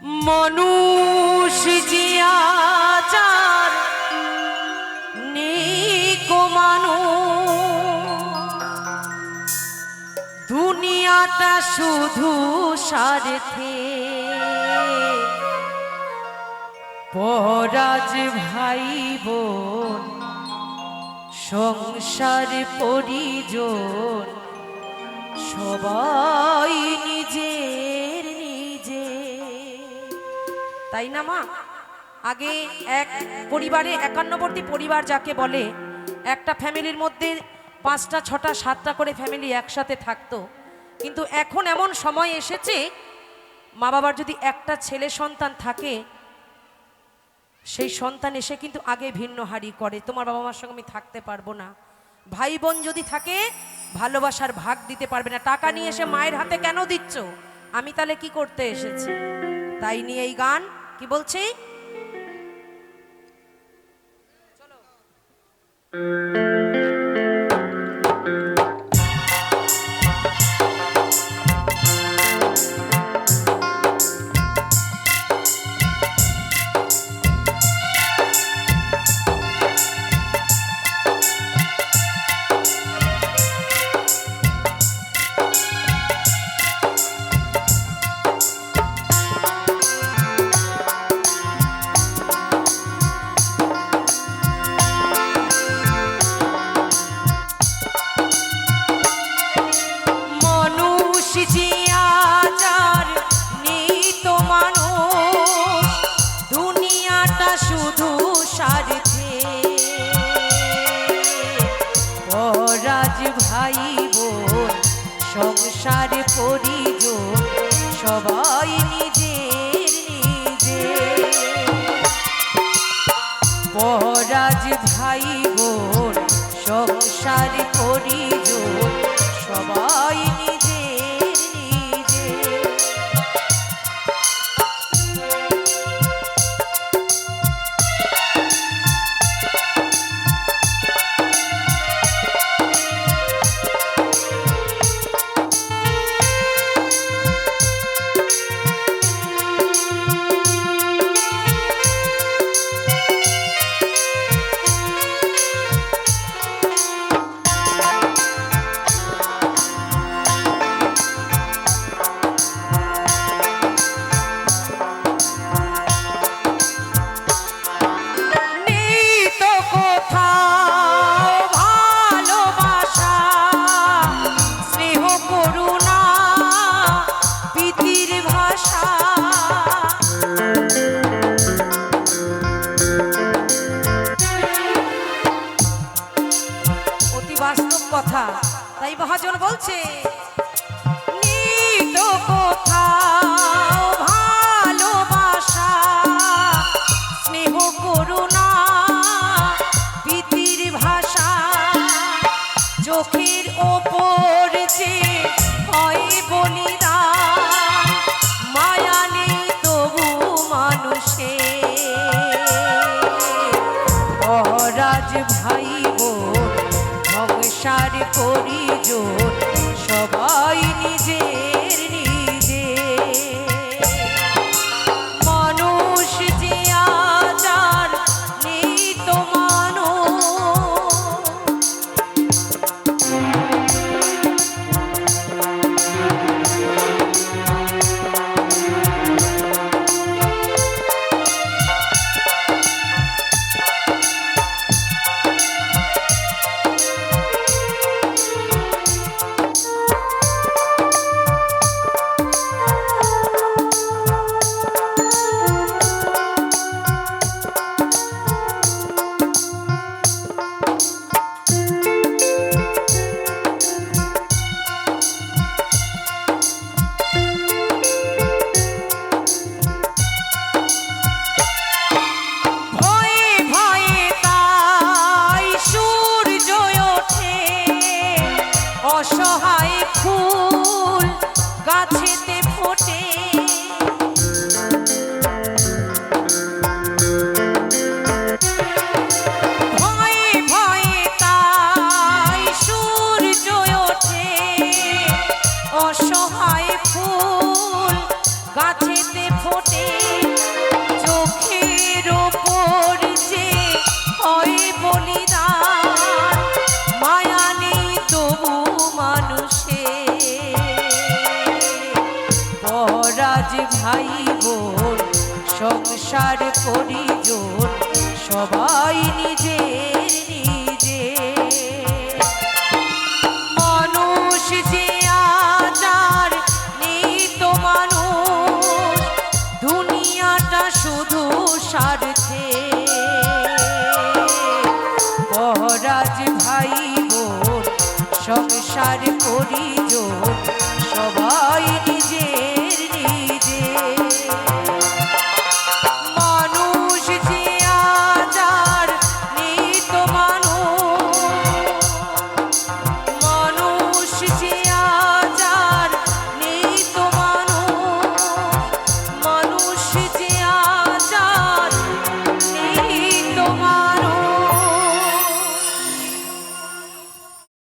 মানুষ যে আচার নেকো মানুষ দুনিয়াটা শুধু স্বার্থে পরাজ ভাই বোন সংসার পরিজন সবাই নিজের নিজে, তাই না মা? আগে এক পরিবারে একান্নবর্তী পরিবার যাকে বলে, একটা ফ্যামিলির মধ্যে 5টা 6টা 7টা করে ফ্যামিলি একসাথে থাকতো। কিন্তু এখন এমন সময় এসেছে, মা বাবার যদি একটা ছেলে সন্তান থাকে, সেই সন্তান এসে কিন্তু আগে ভিন্ন হারি করে, তোমার বাবা মার সঙ্গে আমি থাকতে পারবো না। ভাই বোন যদি থাকে, ভালোবাসার ভাগ দিতে পারবে না। টাকা নিয়ে এসে মায়ের হাতে কেন দিচ্ছ? আমি তাহলে কি করতে এসেছি? তাই নিয়ে এই গান কি বলছি, চলো। শুধু স্বার্থে পরাজ ভাই বোন সংসার পরিজন সবাই নিজের নিজে, পরাজ ভাই বোন সংসার পরিজন সবাই নিজের নিজে। কথা তাই মহাজন বলছে, নিত কোথাও ভালোবাসা স্নেহ করুণা প্রীতির ভাষা, চোখের ওপর যে হয় বলিদান মায়া নেই তবু মানুষে পরাজ ভাই বোন সংসার পরিজন সবাই নিজের নিজে, মানুষ যে আচার নেই তো মানুষ। অসহায় ফুল গাছেতে ফোটে, ভয়ে ভয়ে তাই সূর্য ওঠে, অসহায় ফুল গাছেতে ফোটে। আজ ভাই বোন সংসার পরিজন সবাই নিজে